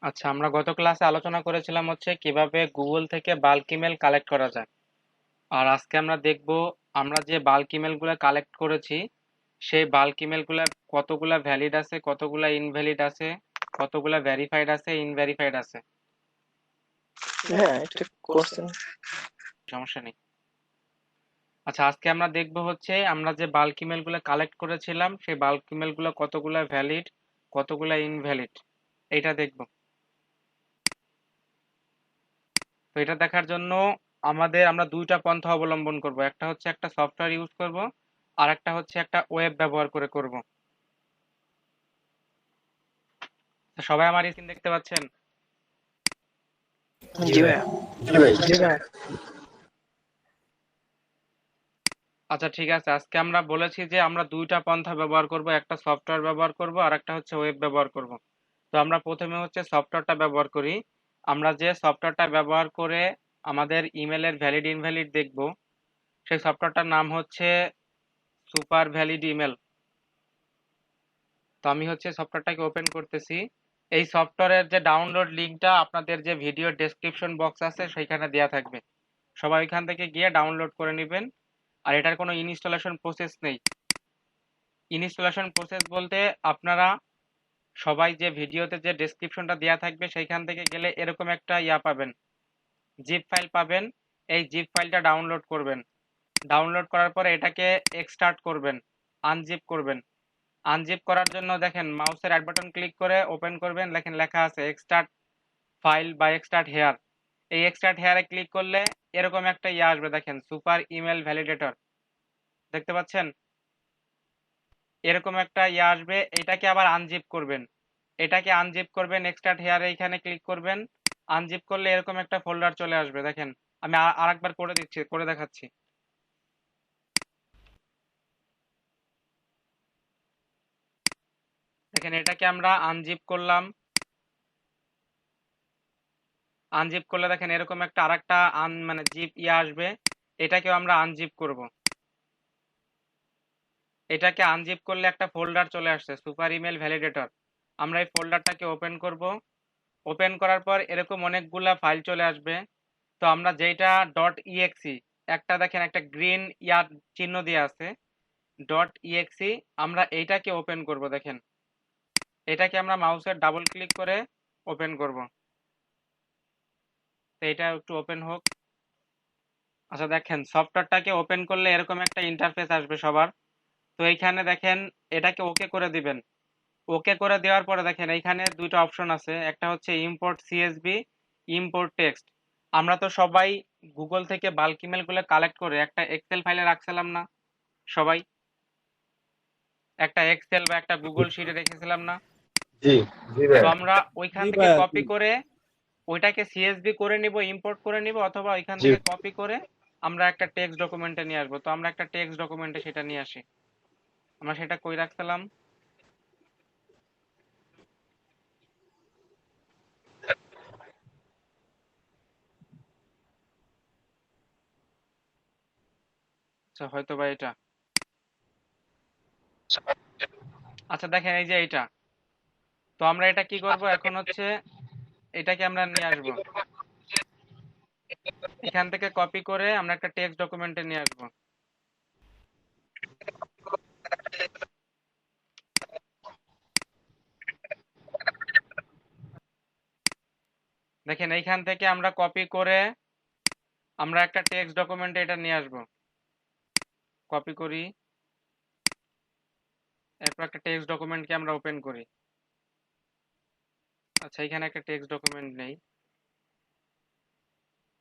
আচ্ছা, আমরা গত ক্লাসে আলোচনা করেছিলাম হচ্ছে কিভাবে গুগল থেকে বাল্ক ইমেল কালেক্ট করা যায়। আর আজকে আমরা দেখব আমরা যে বাল্ক ইমেলগুলো কালেক্ট করেছি সেই বাল্ক ইমেলগুলো কতগুলা ভ্যালিড আছে, কতগুলা ইনভ্যালিড আছে, কতগুলা ভেরিফাইড আছে, ইনভেরিফাইড আছে। হ্যাঁ, এটা করছেন। সমস্যা নেই। আচ্ছা, আজকে আমরা দেখব হচ্ছে আমরা যে বাল্ক ইমেলগুলো কালেক্ট করেছিলাম সেই বাল্ক ইমেলগুলো কতগুলা ভ্যালিড, কতগুলা ইনভ্যালিড, এইটা দেখব। তো এটা দেখার জন্য আমরা দুইটা পন্থা অবলম্বন করব। একটা হচ্ছে একটা সফটওয়্যার ইউজ করব, আর একটা হচ্ছে একটা ওয়েব ব্যবহার করে করব। তো সবাই আমার স্ক্রিন দেখতে পাচ্ছেন? জি ভাইয়া। জি ভাইয়া। আচ্ছা, ঠিক আছে। আজকে আমরা বলেছি যে আমরা দুইটা পন্থা ব্যবহার করব, একটা সফটওয়্যার ব্যবহার করব আর একটা হচ্ছে ওয়েব ব্যবহার করব। তো আমরা প্রথমে হচ্ছে সফটওয়্যারটা ব্যবহার করি। আমরা যে সফটওয়্যারটা ব্যবহার করে আমাদের ইমেলের ভ্যালিড ইনভ্যালিড দেখব সেই সফটওয়্যারটার নাম হচ্ছে সুপার ভ্যালিড ইমেল। তো আমি হচ্ছে সফটওয়্যারটাকে ওপেন করতেছি। এই সফটওয়্যারের যে ডাউনলোড লিঙ্কটা আপনাদের যে ভিডিও ডেসক্রিপশন বক্স আছে সেইখানে দেওয়া থাকবে। সবাই ওইখান থেকে গিয়ে ডাউনলোড করে নেবেন। আর এটার কোনো ইনস্টলেশন প্রসেস নেই। ইনস্টলেশন প্রসেস বলতে আপনারা সবাই যে ভিডিওতে যে ডেসক্রিপশনটা দেওয়া থাকবে সেইখান থেকে গেলে এরকম একটা পাবেন, জিপ ফাইল পাবেন। এই জিপ ফাইলটা ডাউনলোড করবেন। ডাউনলোড করার পরে এটাকে এক্সট্রাক্ট করবেন, আনজিপ করবেন। আনজিপ করার জন্য দেখেন মাউসের রাইট বাটন ক্লিক করে ওপেন করবেন, দেখেন লেখা আছে এক্সট্রাক্ট ফাইল বা এক্সট্রাক্ট হেয়ার। এই এক্সট্রাক্ট হেয়ারে ক্লিক করলে এরকম একটা আসবে, দেখেন সুপার ইমেল ভ্যালিডেটর। দেখতে পাচ্ছেন? এরকম একটা আসবে। এটাকে আবার আনজিপ করবেন। এটাকে আনজিপ করবেন, এক্সট্রাক্ট হেয়ারে এখানে ক্লিক করবেন। আনজিপ করলে এরকম একটা ফোল্ডার চলে আসবে। দেখেন আমি আরেকবার করে দিচ্ছি, করে দেখাচ্ছি। দেখেন এটাকে আমরা আনজিপ করলাম। আনজিপ করলে দেখেন এরকম একটা আরেকটা মানে জিপ আসবে। এটাকেও আমরা আনজিপ করব। এটাকে আনজিপ করলে একটা ফোল্ডার চলে আসছে সুপার ইমেল ভ্যালিডেটর। আমরা এই ফোল্ডারটাকে ওপেন করব। ওপেন করার পর এরকম অনেকগুলা ফাইল চলে আসবে। তো আমরা যেটা ডট ইএক্সি, একটা দেখেন একটা গ্রিন চিহ্ন দিয়ে আছে ডট ইএক্সি, আমরা এইটাকে ওপেন করব। দেখেন এটাকে আমরা মাউসের ডাবল ক্লিক করে ওপেন করব। তো এটা একটু ওপেন হোক। আচ্ছা, দেখেন সফটওয়্যারটাকে ওপেন করলে এরকম একটা ইন্টারফেস আসবে সবার। তো এইখানে দেখেন এটাকে ওকে করে দিবেন। ওকে করে দেওয়ার পরে দেখেন এইখানে দুইটা অপশন আছে, একটা হচ্ছে ইম্পোর্ট সিএসভি, ইম্পোর্ট টেক্সট। আমরা তো সবাই গুগল থেকে বাল্ক ইমেল গুলো কালেক্ট করে একটা এক্সেল ফাইলে রাখছিলাম না সবাই? একটা এক্সেল বা একটা গুগল শিটে রেখেছিলাম না? জি জি তো ভাইয়া। আমরা ওইখান জি থেকে ভাইয়া, জি। কপি করে ওইটাকে সিএসভি করে নিব, ইম্পোর্ট করে নিব, অথবা ওইখান জি থেকে কপি করে আমরা একটা টেক্সট ডকুমেন্টে নিয়ে আসবো। তো আমরা একটা টেক্সট ডকুমেন্টে সেটা নিয়ে আসি। আমরা সেটা কই রাখছিলাম? আচ্ছা, হয়তো বা এটা। আচ্ছা, দেখেন এই যে এইটা। তো আমরা এটা কি করব এখন হচ্ছে এটাকে আমরা নিয়ে আসব। এখান থেকে কপি করে আমরা একটা টেক্সট ডকুমেন্টে নিয়ে আসব। দেখেন এইখান থেকে আমরা কপি করে আমরা একটা টেক্সট ডকুমেন্টে এটা নিয়ে আসব। কপি করি, এরপর একটা টেক্সট ডকুমেন্টকে আমরা ওপেন করি। আচ্ছা, এখানে একটা টেক্সট ডকুমেন্ট নেই।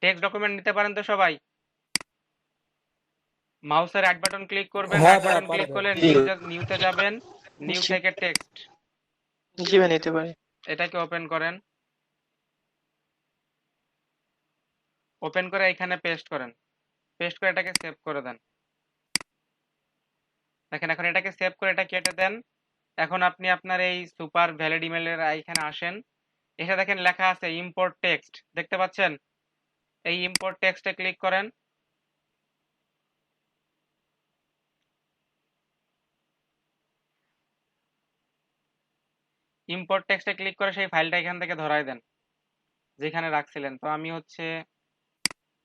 টেক্সট ডকুমেন্ট নিতে পারেন তো সবাই? মাউসের রাইট বাটন ক্লিক করবেন, হ্যাঁ রাইট ভাইয়া, বাটন পারে ক্লিক ভাই। করলে জি নিউতে যাবেন, নিউ জি থেকে টেক্সট। জি ভাই, নিতে পারি। এটাকে ওপেন করেন। ওপেন করে এখানে পেস্ট করেন। পেস্ট করে এটাকে সেভ করে দেন। দেখেন এখন এটাকে সেভ করে এটা কেটে দেন। এখন আপনি আপনার এই সুপার ভ্যালিড ইমেলের এখানে আসেন। এসে দেখেন লেখা আছে ইম্পোর্ট টেক্সট, দেখতে পাচ্ছেন? এই ইম্পোর্ট টেক্সটে ক্লিক করেন। ইম্পোর্ট টেক্সটে ক্লিক করে সেই ফাইলটা এখান থেকে ধরায় দেন যেখানে রাখছিলেন। তো আমি হচ্ছে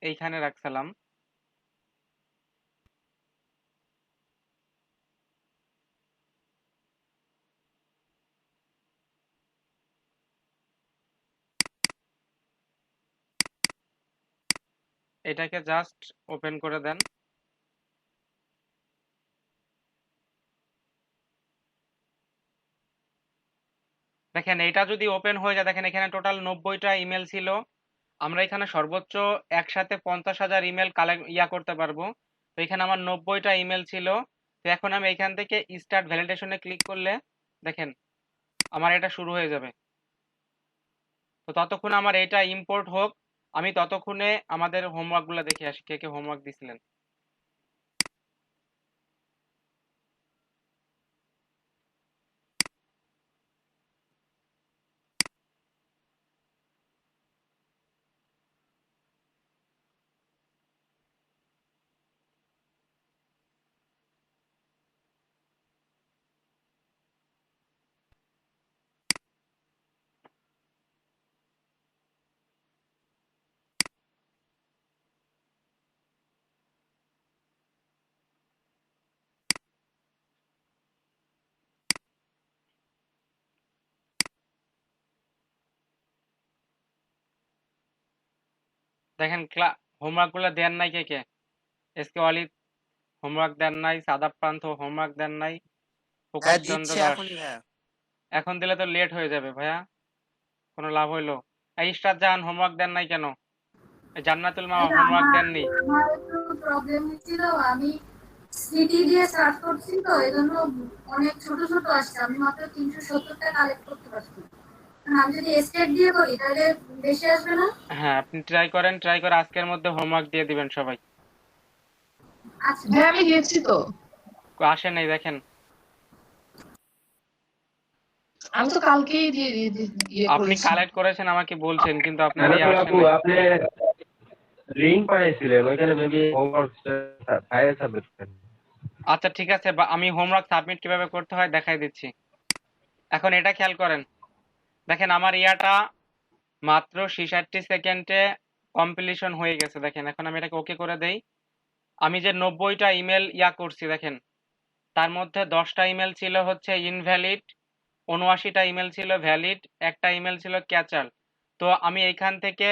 এইখানে রাখছিলাম। এটাকে জাস্ট ওপেন করে দেন। দেখেন এটা যদি ওপেন হয়ে যায়, দেখেন এখানে টোটাল 90টা ইমেল ছিল। আমরা এখানে সর্বোচ্চ একসাথে 50,000 ইমেল কালেক্ট করতে পারবো। তো এখানে আমার 90টা ইমেল ছিল। তো এখন আমি এখান থেকে স্টার্ট ভ্যালিডেশনে ক্লিক করলে দেখেন আমার এটা শুরু হয়ে যাবে। তো ততক্ষণ আমার এটা ইম্পোর্ট হোক, আমি ততক্ষণে আমাদের হোমওয়ার্কগুলো দেখে আসি কে কে হোমওয়ার্ক দিছিলেন। দেখেন হোমওয়ার্কগুলো দেন নাই কে কে? এসকে ওয়ালিদ হোমওয়ার্ক দেন নাই, সাদাব প্রান্ত হোমওয়ার্ক দেন নাই, প্রকাশ হ্যাঁ চন্দ্র দিচ্ছে দাস। এখনই ভাইয়া। এখন দিলে তো লেট হয়ে যাবে ভাইয়া, কোনো লাভ হইলো? এই ইশরাত জাহান হোমওয়ার্ক দেন নাই কেন? এই জান্নাতুল মা এটা হোমওয়ার্ক আমার দেননি। আমার একটু প্রবলেম হচ্ছিল, আমি সিটি দিয়ে সার্চ করছি তো এজন্য অনেক ছোট ছোট আসছে, আমি মাত্র 370টা কালেক্ট করতে পারছি। আমি যদি স্টেট দিয়ে করি তাহলে বেশি আসবে না? হ্যাঁ আপনি ট্রাই করেন, ট্রাই করে আজকের মধ্যে হোমওয়ার্ক দিয়ে দিবেন সবাই। আচ্ছা হ্যাঁ আমি দিয়েছি তো। আসে নাই দেখেন। আমি তো কালকেই দিয়ে দিয়ে দিয়ে- ইয়ে আপনি করেছি। কালেক্ট করেছেন আমাকে বলছেন, কিন্তু আপনার ইয়ে জান্নাতুল আসে আপু, নাই। আপনি লিঙ্ক পাঠিয়েছিলেন, ওইখানে মেবি হোমওয়ার্ক ফাইল সাবমিট করেন। আচ্ছা ঠিক আছে, আমি হোমওয়ার্ক সাবমিট কিভাবে করতে হয় দেখাই দিচ্ছি। এখন এটা খেয়াল করেন, দেখেন আমার ইয়াটা মাত্র 66 সেকেন্ডে কমপ্লিশন হয়ে গেছে। দেখেন এখন আমি এটাকে ওকে করে দেই। আমি যে 90টা ইমেল করছি দেখেন, তার মধ্যে 10টা ইমেল ছিল হচ্ছে ইনভ্যালিড, 79টা ইমেল ছিল ভ্যালিড, একটা ইমেল ছিল ক্যাচাল। তো আমি এইখান থেকে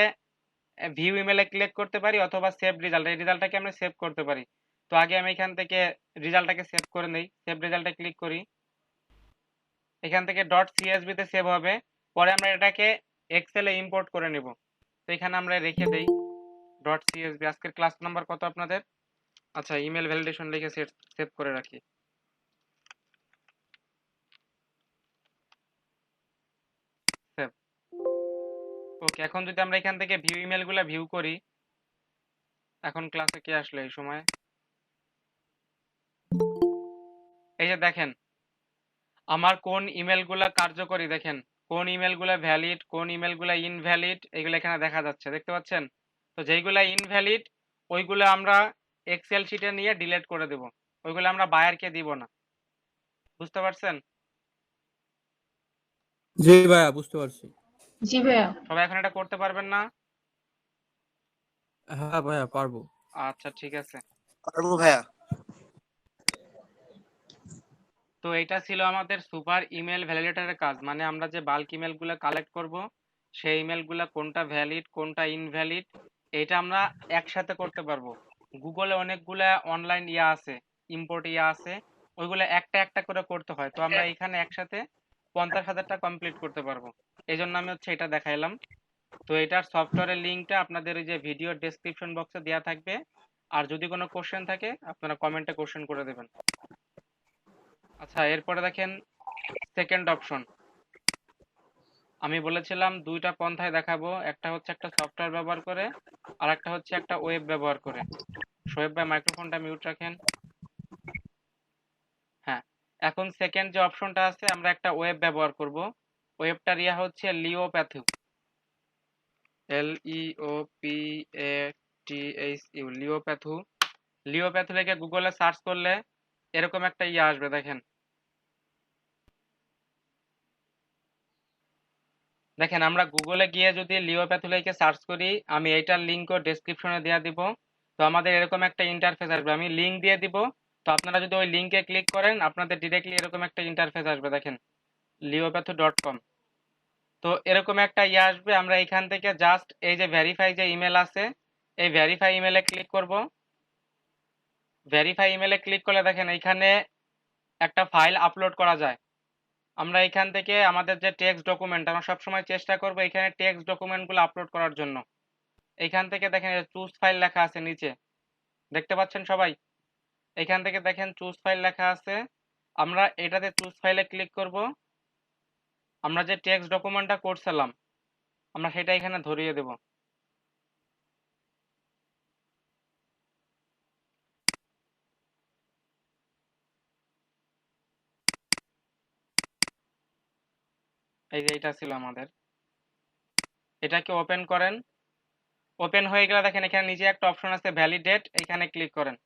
ভিউ ইমেলে ক্লিক করতে পারি অথবা সেভ রেজাল্ট, এই রেজাল্টটাকে আমরা সেভ করতে পারি। তো আগে আমি এখান থেকে রেজাল্টটাকে সেভ করে নেই, সেভ রেজাল্টে ক্লিক করি। এখান থেকে ডট সিএসভি তে সেভ হবে। পরে আমরা এটাকে এক্সেলে ইম্পোর্ট করে নেব। তো এখানে আমরা রেখে দেই ডট সিএসভি। আজকের ক্লাস নাম্বার কত আপনাদের? আচ্ছা ইমেল ভ্যালিডেশন লিখে সেভ করে রাখি। সেভ। ওকে, এখন যদি আমরা এখান থেকে ভিউ ইমেল গুলা ভিউ করি, এখন ক্লাসে কে আসলো এই সময়? এই যে দেখেন আমার কোন ইমেলগুলা কার্যকরী, দেখেন কোন ইমেলগুলা ভ্যালিড, কোন ইমেলগুলা ইনভ্যালিড, এগুলো এখানে দেখা যাচ্ছে, দেখতে পাচ্ছেন? তো যেইগুলা ইনভ্যালিড ওইগুলো আমরা এক্সেল শিটে নিয়ে ডিলিট করে দেব, ওইগুলো আমরা বায়ারকে দিব না। বুঝতে পারছেন? জি ভাইয়া বুঝতে পারছি। জি ভাইয়া। সবাই এখন এটা করতে পারবেন না? হ্যাঁ ভাইয়া পারবো। আচ্ছা ঠিক আছে। পারবো ভাইয়া। তো এটা ছিল আমাদের সুপার ইমেল ভ্যালিডেটরের কাজ, মানে আমরা যে বাল্ক ইমেলগুলো কালেক্ট করব সেই ইমেলগুলো কোনটা ভ্যালিড কোনটা ইনভ্যালিড এটা আমরা একসাথে করতে পারবো। গুগলে অনেকগুলা অনলাইন আছে, ইম্পোর্ট আছে, ওইগুলো একটা একটা করে করতে হয়। তো আমরা এখানে একসাথে 50,000টা কমপ্লিট করতে পারবো। এই জন্য আমি হচ্ছে এটা দেখাইলাম। তো এটার সফটওয়্যারের লিঙ্কটা আপনাদের এই যে ভিডিও ডেসক্রিপশন বক্সে দেওয়া থাকবে। আর যদি কোনো কোশ্চেন থাকে আপনারা কমেন্টে কোশ্চেন করে দেবেন। আচ্ছা এরপরে দেখেন সেকেন্ড অপশন। আমি বলেছিলাম দুইটা পন্থায় দেখাবো, একটা হচ্ছে একটা সফটওয়্যার ব্যবহার করে আর একটা হচ্ছে একটা ওয়েব ব্যবহার করে। শোয়েব ভাই মাইক্রোফোনটা মিউট রাখেন। হ্যাঁ, এখন সেকেন্ড যে অপশনটা আছে আমরা একটা ওয়েব ব্যবহার করব। ওয়েবটার হচ্ছে লিওপ্যাথু, LEOPATHU, লিওপ্যাথু। লিওপ্যাথু লিখে গুগলে সার্চ করলে এরকম একটা আসবে দেখেন। দেখেন আমরা গুগলে গিয়ে যদি লিও প্যাথোলজিকে সার্চ করি, আমি এইটার লিঙ্কও ডেসক্রিপশনে দেওয়া দিব। তো আমাদের এরকম একটা ইন্টারফেস আসবে, আমি লিঙ্ক দিয়ে দিব। তো আপনারা যদি ওই লিঙ্কে ক্লিক করেন আপনাদের ডিরেক্টলি এরকম একটা ইন্টারফেস আসবে, দেখেন leopatho.com। তো এরকম একটা ইয়ে আসবে, আমরা এখান থেকে জাস্ট এই যে ভেরিফাই যে ইমেল আছে, এই ভেরিফাই ইমেলে ক্লিক করব। ভেরিফাই ইমেলে ক্লিক করলে দেখেন এইখানে একটা ফাইল আপলোড করা যায়। আমরা এখান থেকে আমাদের যে টেক্সট ডকুমেন্ট, আমরা সবসময় চেষ্টা করব এখানে টেক্সট ডকুমেন্টগুলো আপলোড করার জন্য। এইখান থেকে দেখেন চুজ ফাইল লেখা আছে নিচে, দেখতে পাচ্ছেন সবাই? এখান থেকে দেখেন চুজ ফাইল লেখা আছে, আমরা এটাতে চুজ ফাইলে ক্লিক করব। আমরা যে টেক্সট ডকুমেন্টটা করছিলাম আমরা সেটা এখানে ধরিয়ে দেব। এই যে এটা ছিল আমাদের, এটাকে ওপেন করেন। ওপেন হয়ে গেলে দেখেন এখানে নিচে একটা অপশন আছে ভ্যালিডেট, এখানে ক্লিক করেন।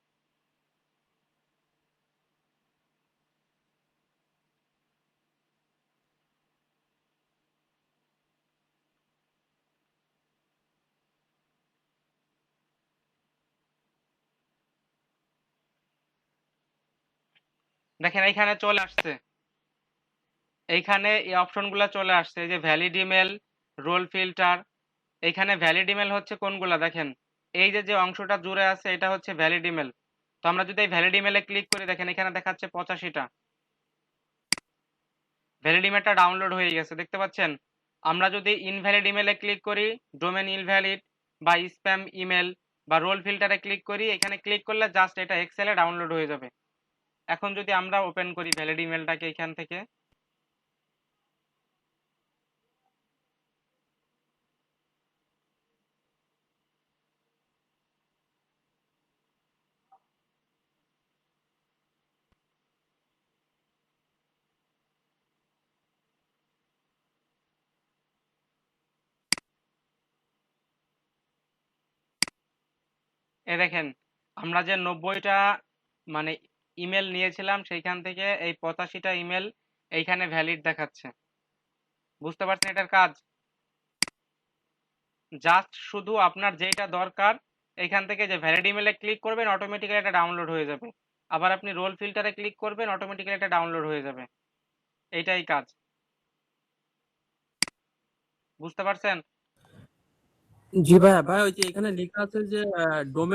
দেখেন এইখানে চলে আসছে, এইখানে এই অপশনগুলো চলে আসছে, এই যে ভ্যালিড ইমেল, রোল ফিল্টার। এইখানে ভ্যালিড ইমেল হচ্ছে কোনগুলা দেখেন, এই যে যে অংশটা জুড়ে আছে এটা হচ্ছে ভ্যালিড ইমেল। তো আমরা যদি এই ভ্যালিড ইমেলে ক্লিক করি দেখেন এখানে দেখাচ্ছে 85টা ভ্যালিড ইমেলটা ডাউনলোড হয়ে গেছে, দেখতে পাচ্ছেন? আমরা যদি ইনভ্যালিড ইমেলে ক্লিক করি, ডোমেন ইনভ্যালিড বা স্প্যাম ইমেল বা রোল ফিল্টারে ক্লিক করি, এখানে ক্লিক করলে জাস্ট এটা এক্সেলে ডাউনলোড হয়ে যাবে। এখন যদি আমরা ওপেন করি ভ্যালিড ইমেলটাকে এখান থেকে, এ দেখেন আমরা যে 90টা মানে ইমেল নিয়েছিলাম সেইখান থেকে এই 85টা ইমেল এইখানে ভ্যালিড দেখাচ্ছে। বুঝতে পারছেন এটার কাজ? জাস্ট শুধু আপনার যেটা দরকার এইখান থেকে যে ভ্যালিড ইমেলে ক্লিক করবেন অটোমেটিক্যালি এটা ডাউনলোড হয়ে যাবে। আবার আপনি রোল ফিল্টারে ক্লিক করবেন অটোমেটিক্যালি এটা ডাউনলোড হয়ে যাবে। এইটাই কাজ। বুঝতে পারছেন? জি ভাইয়া, ভাই ওই যে এখানে লেখা আছে যে ডোমেইন